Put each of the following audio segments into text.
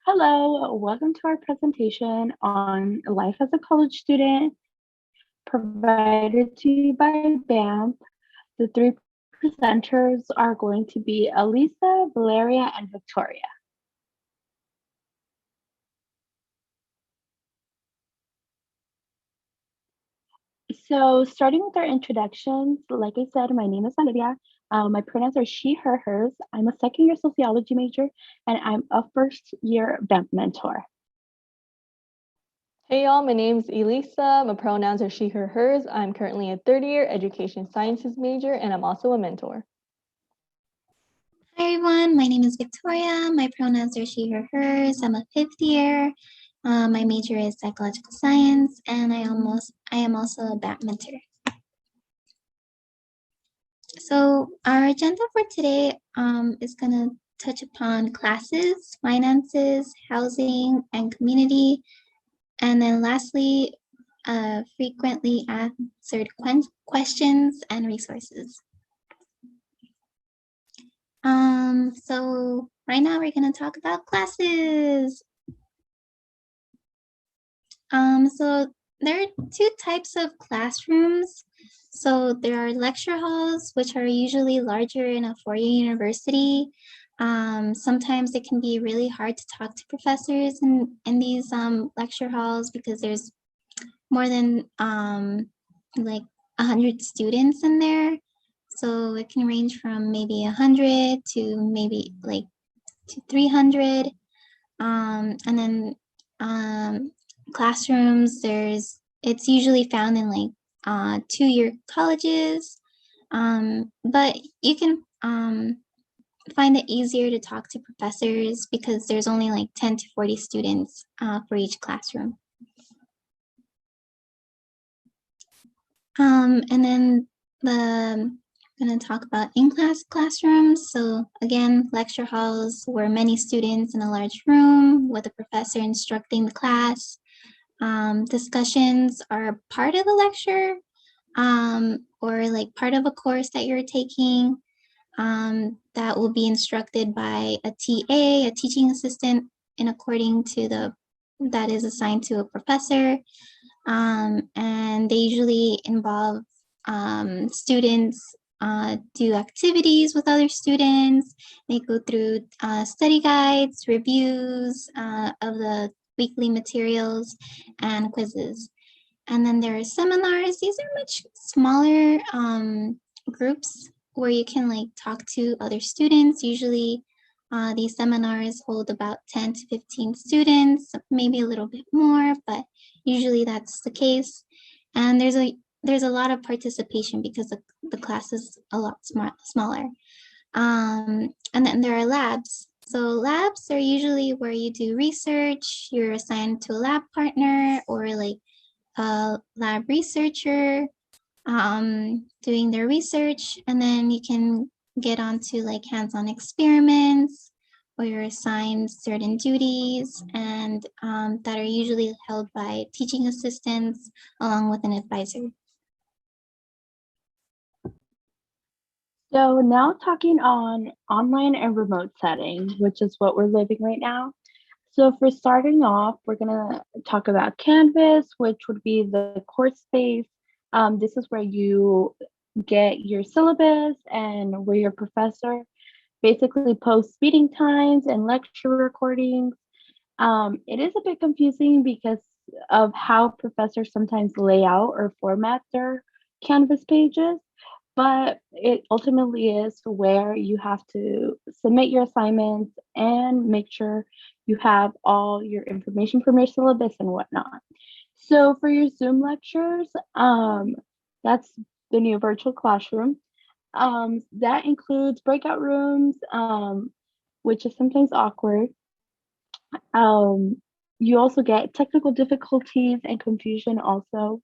Hello, welcome to our presentation on life as a college student provided to you by BAMP. The three presenters are going to be Elisa, Valeria, and Victoria. So starting with our introductions, like I said, my name is Valeria. My pronouns are she, her, hers. I'm a second year sociology major, and I'm a first year BAMP mentor. Hey y'all, my name is Elisa. My pronouns are she, her, hers. I'm currently a third year education sciences major, and I'm also a mentor. Hi everyone, my name is Victoria. My pronouns are she, her, hers. I'm a fifth year. My major is psychological science, and I am also a BAMP mentor. So our agenda for today is gonna touch upon classes, finances, housing, and community. And then lastly, frequently answered questions and resources. So right now we're gonna talk about classes. So there are two types of classrooms. So there are lecture halls, which are usually larger in a four-year university. Sometimes it can be really hard to talk to professors in these lecture halls because there's more than like 100 students in there. So it can range from maybe 100 to maybe like to 300. And then classrooms, it's usually found in like two-year colleges, but you can find it easier to talk to professors because there's only like 10 to 40 students for each classroom. And then I'm going to talk about in-class classrooms. So again, lecture halls where many students in a large room with a professor instructing the class. Discussions are part of the lecture or like part of a course that you're taking that will be instructed by a TA, a teaching assistant, and according to that is assigned to a professor. And they usually involve students do activities with other students. They go through study guides, reviews of the weekly materials, and quizzes. And then there are seminars. These are much smaller groups where you can like talk to other students. Usually these seminars hold about 10 to 15 students, maybe a little bit more, but usually that's the case. And there's a lot of participation because the class is a lot smaller. And then there are labs. So labs are usually where you do research, you're assigned to a lab partner or like a lab researcher doing their research, and then you can get onto like hands-on experiments or you're assigned certain duties and that are usually held by teaching assistants along with an advisor. So now talking on online and remote setting, which is what we're living right now. So for starting off, we're gonna talk about Canvas, which would be the course space. This is where you get your syllabus and where your professor basically posts meeting times and lecture recordings. It is a bit confusing because of how professors sometimes lay out or format their Canvas pages, but it ultimately is where you have to submit your assignments and make sure you have all your information from your syllabus and whatnot. So for your Zoom lectures, that's the new virtual classroom. That includes breakout rooms, which is sometimes awkward. You also get technical difficulties and confusion also,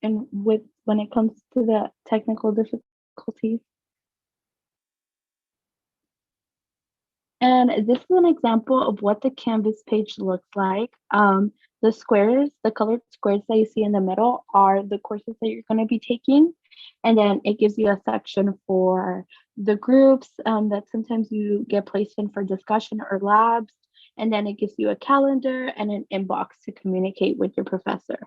and with when it comes to the technical difficulties. And this is an example of what the Canvas page looks like. The squares, the colored squares that you see in the middle are the courses that you're going to be taking. And then it gives you a section for the groups that sometimes you get placed in for discussion or labs. and then it gives you a calendar and an inbox to communicate with your professor.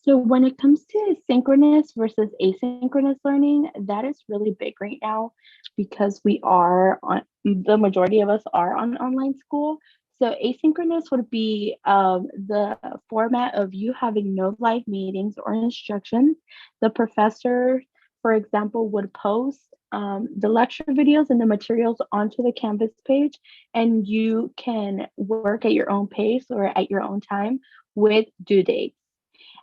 So when it comes to synchronous versus asynchronous learning, that is really big right now because the majority of us are on online school. So asynchronous would be the format of you having no live meetings or instructions. The professor, for example, would post the lecture videos and the materials onto the Canvas page, and you can work at your own pace or at your own time with due dates.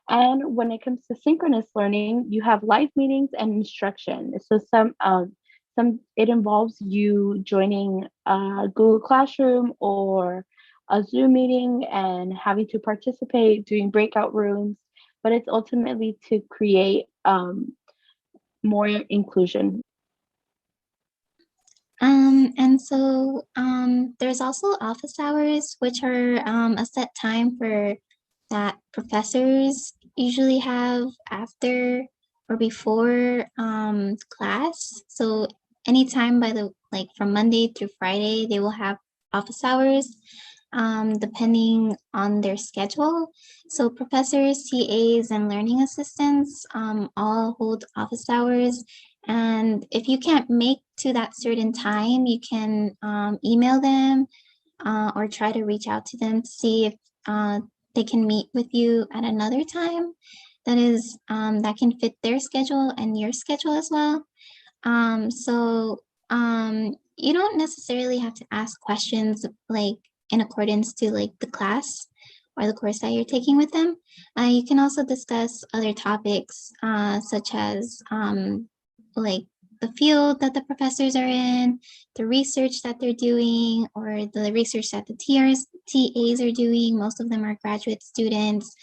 And when it comes to synchronous learning, you have live meetings and instruction. So some it involves you joining a Google Classroom or a Zoom meeting and having to participate, doing breakout rooms, but it's ultimately to create more inclusion. There's also office hours, which are a set time for that professors usually have after or before class. So anytime from Monday through Friday, they will have office hours depending on their schedule. So professors, TAs, and learning assistants all hold office hours. And if you can't make to that certain time, you can email them or try to reach out to them to see if they can meet with you at another time that can fit their schedule and your schedule as well. You don't necessarily have to ask questions like in accordance to like the class or the course that you're taking with them. You can also discuss other topics such as like the field that the professors are in, the research that they're doing, or the research that the TAs are doing. Most of them are graduate students,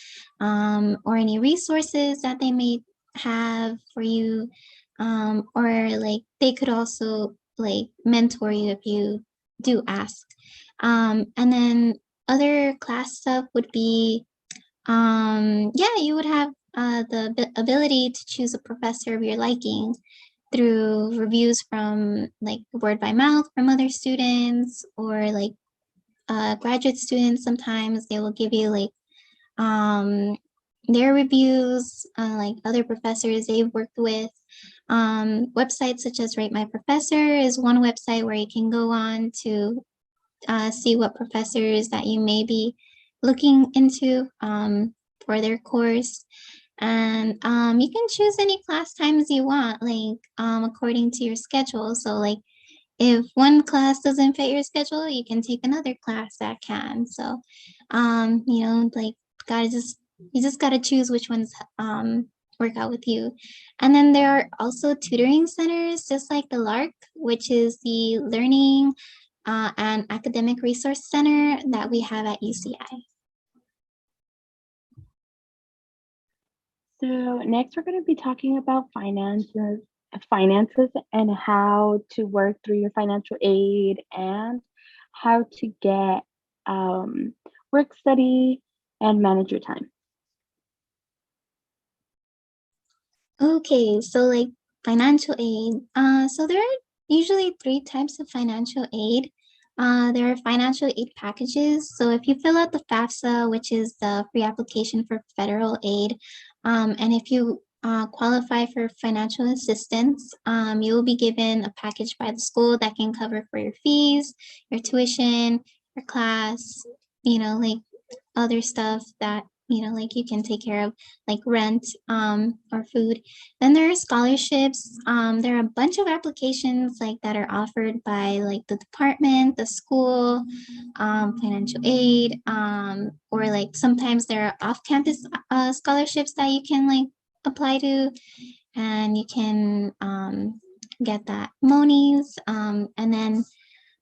or any resources that they may have for you, or like they could also like mentor you if you do ask. And then other class stuff would be, you would have the ability to choose a professor of your liking through reviews from like word by mouth from other students, or like graduate students. Sometimes they will give you like their reviews, like other professors they've worked with. Websites such as Rate My Professor is one website where you can go on to see what professors that you may be looking into for their course. And you can choose any class times you want, like according to your schedule. So like if one class doesn't fit your schedule, you can take another class that can. So like you just gotta choose which ones work out with you. And then there are also tutoring centers, just like the LARC, which is the Learning and Academic Resource Center that we have at UCI. So next we're going to be talking about finances and how to work through your financial aid and how to get work study and manage your time. Okay, so like financial aid. So there are usually three types of financial aid. There are financial aid packages. So if you fill out the FAFSA, which is the free application for federal aid, and if you qualify for financial assistance, you will be given a package by the school that can cover for your fees, your tuition, your class, like other stuff that like you can take care of, like rent or food. Then there are scholarships. There are a bunch of applications like that are offered by like the department, the school, financial aid, or like sometimes there are off-campus scholarships that you can like apply to, and you can get that monies. And then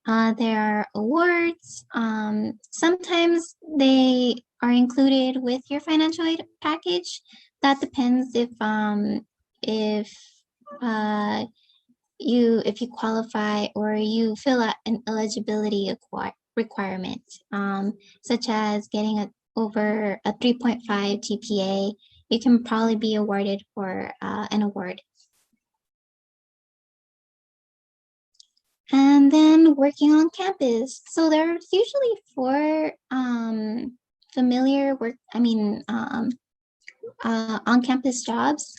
there are awards. Sometimes they are included with your financial aid package. That depends if if you qualify or you fill out an eligibility requirement, such as getting over a 3.5 GPA. You can probably be awarded for an award. And then working on campus. So there's usually four familiar work, on-campus jobs.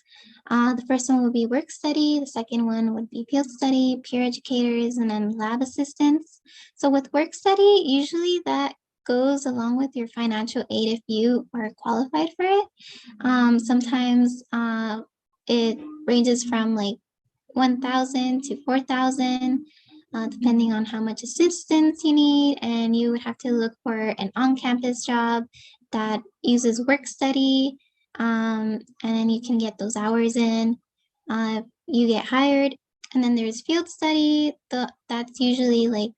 The first one would be work study. The second one would be field study, peer educators, and then lab assistants. So with work study, usually that goes along with your financial aid if you are qualified for it. Sometimes it ranges from like 1,000 to 4,000, depending on how much assistance you need. And you would have to look for an on-campus job that uses work study, and then you can get those hours in. You get hired. And then there's field study. That's usually like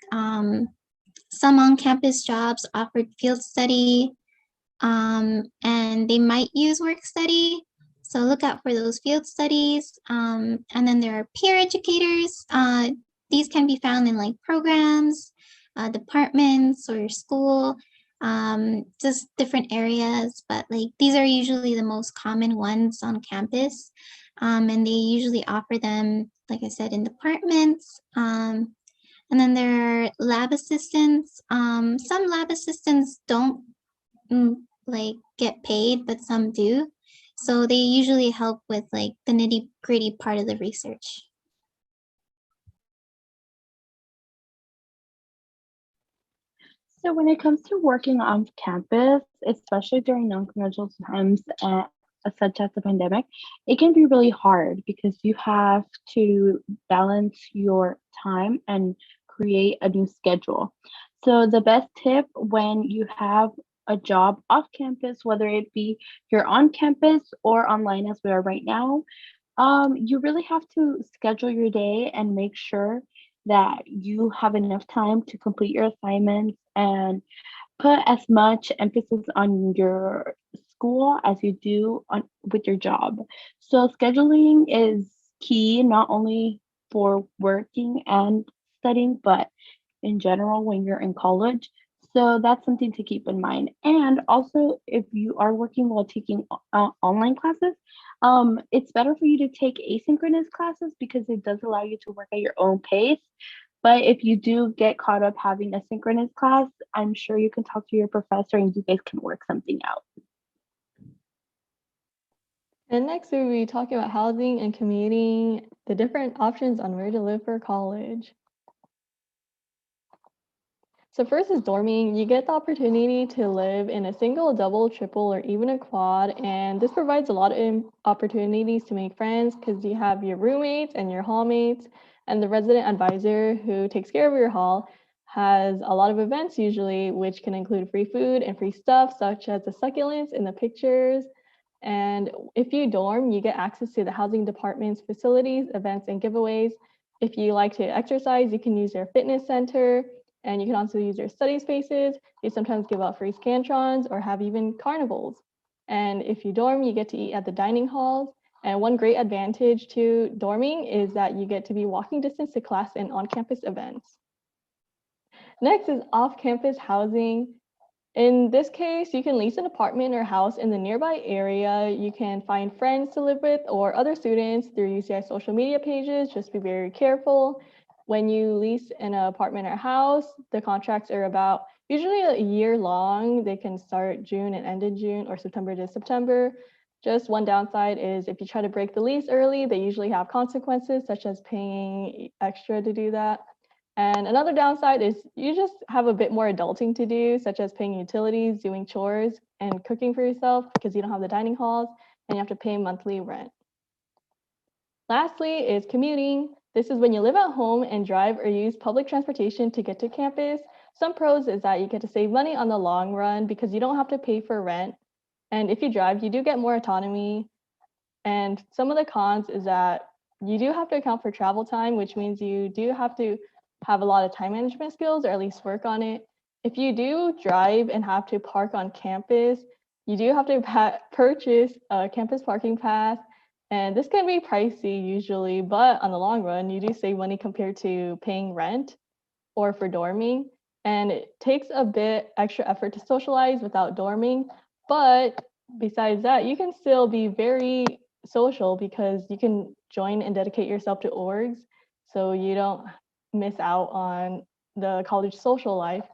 some on-campus jobs offered field study, and they might use work study. So look out for those field studies. And then there are peer educators. These can be found in like programs, departments, or your school, just different areas. But like these are usually the most common ones on campus. And they usually offer them, like I said, in departments. And then there are lab assistants. Some lab assistants don't like get paid, but some do. So they usually help with like the nitty gritty part of the research. So when it comes to working on campus, especially during non-conventional times such as the pandemic, it can be really hard because you have to balance your time and create a new schedule. So the best tip when you have a job off campus, whether it be you're on campus or online as we are right now, you really have to schedule your day and make sure that you have enough time to complete your assignments and put as much emphasis on your school as you do on with your job. So scheduling is key not only for working and studying, but in general when you're in college. So that's something to keep in mind. And also, if you are working while taking online classes, it's better for you to take asynchronous classes because it does allow you to work at your own pace. But if you do get caught up having a synchronous class, I'm sure you can talk to your professor and you guys can work something out. And next, we'll be talking about housing and commuting, the different options on where to live for college. So first is dorming. You get the opportunity to live in a single, double, triple, or even a quad. And this provides a lot of opportunities to make friends because you have your roommates and your hallmates, and the resident advisor who takes care of your hall has a lot of events usually, which can include free food and free stuff, such as the succulents in the pictures. And if you dorm, you get access to the housing department's facilities, events, and giveaways. If you like to exercise, you can use their fitness center, and you can also use their study spaces. They sometimes give out free scantrons or have even carnivals. And if you dorm, you get to eat at the dining halls. And one great advantage to dorming is that you get to be walking distance to class and on-campus events. Next is off-campus housing. In this case, you can lease an apartment or house in the nearby area. You can find friends to live with or other students through UCI social media pages. Just be very careful. When you lease an apartment or house, the contracts are about usually a year long. They can start June and end in June or September to September. Just one downside is if you try to break the lease early, they usually have consequences such as paying extra to do that. And another downside is you just have a bit more adulting to do, such as paying utilities, doing chores, and cooking for yourself because you don't have the dining halls and you have to pay monthly rent. Lastly is commuting. This is when you live at home and drive or use public transportation to get to campus. Some pros is that you get to save money on the long run because you don't have to pay for rent. And if you drive, you do get more autonomy. And some of the cons is that you do have to account for travel time, which means you do have to have a lot of time management skills or at least work on it. If you do drive and have to park on campus, you do have to purchase a campus parking pass. And this can be pricey usually, but on the long run, you do save money compared to paying rent or for dorming. And it takes a bit extra effort to socialize without dorming. But besides that, you can still be very social because you can join and dedicate yourself to orgs. So you don't miss out on the college social life.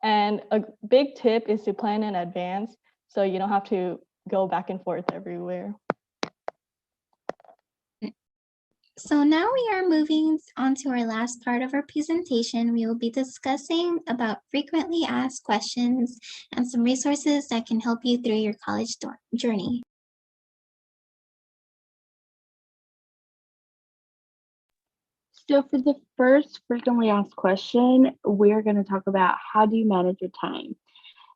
And a big tip is to plan in advance so you don't have to go back and forth everywhere. So now we are moving on to our last part of our presentation. We will be discussing about frequently asked questions and some resources that can help you through your college journey. So for the first frequently asked question, we're going to talk about how do you manage your time?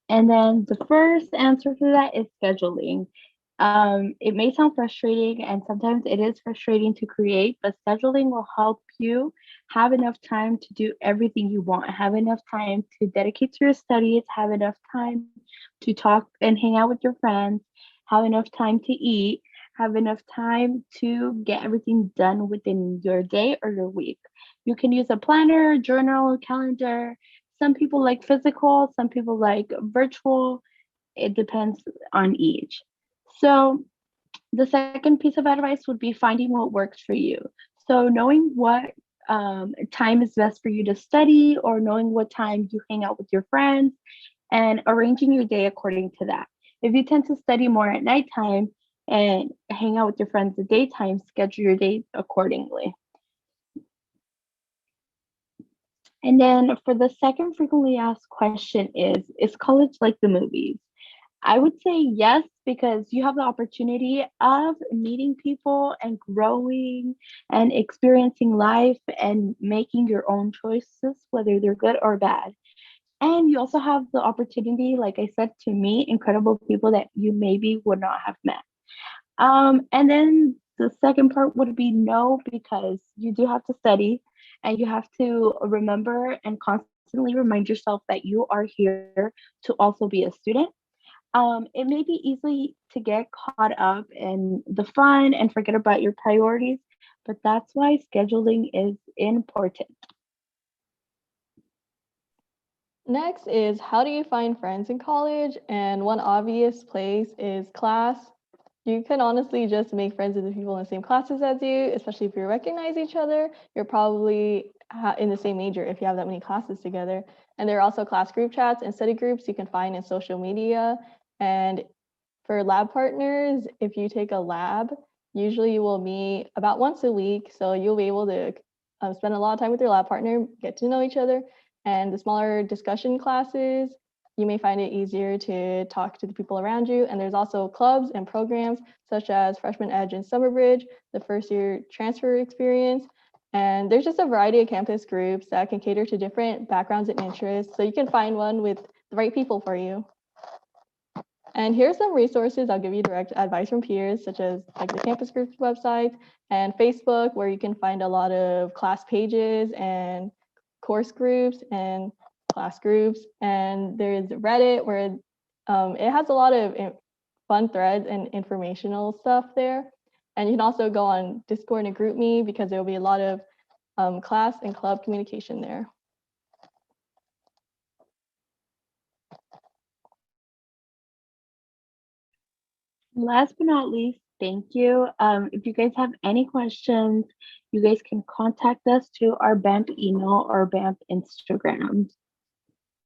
And then the first answer to that is scheduling. It may sound frustrating, and sometimes it is frustrating to create, but scheduling will help you have enough time to do everything you want, have enough time to dedicate to your studies, have enough time to talk and hang out with your friends, have enough time to eat, have enough time to get everything done within your day or your week. You can use a planner, journal, calendar. Some people like physical, some people like virtual. It depends on each. So, the second piece of advice would be finding what works for you. So, knowing what time is best for you to study, or knowing what time you hang out with your friends, and arranging your day according to that. If you tend to study more at nighttime and hang out with your friends at daytime, schedule your day accordingly. And then for the second frequently asked question is college like the movies? I would say yes, because you have the opportunity of meeting people and growing and experiencing life and making your own choices, whether they're good or bad. And you also have the opportunity, like I said, to meet incredible people that you maybe would not have met. And then the second part would be no, because you do have to study and you have to remember and constantly remind yourself that you are here to also be a student. It may be easy to get caught up in the fun and forget about your priorities, but that's why scheduling is important. Next is, how do you find friends in college? And one obvious place is class. You can honestly just make friends with the people in the same classes as you, especially if you recognize each other. You're probably in the same major if you have that many classes together. And there are also class group chats and study groups you can find in social media. And for lab partners, if you take a lab, usually you will meet about once a week. So you'll be able to spend a lot of time with your lab partner, get to know each other. And the smaller discussion classes, you may find it easier to talk to the people around you. And there's also clubs and programs such as Freshman Edge and Summer Bridge, the first year transfer experience. And there's just a variety of campus groups that can cater to different backgrounds and interests. So you can find one with the right people for you. And here's some resources. I'll give you direct advice from peers, such as like the campus groups website and Facebook, where you can find a lot of class pages and course groups and class groups. And there's Reddit, where it has a lot of fun threads and informational stuff there. And you can also go on Discord and GroupMe, because there will be a lot of class and club communication there. Last but not least, thank you. If you guys have any questions, you guys can contact us through our BAMP email or BAMP Instagrams.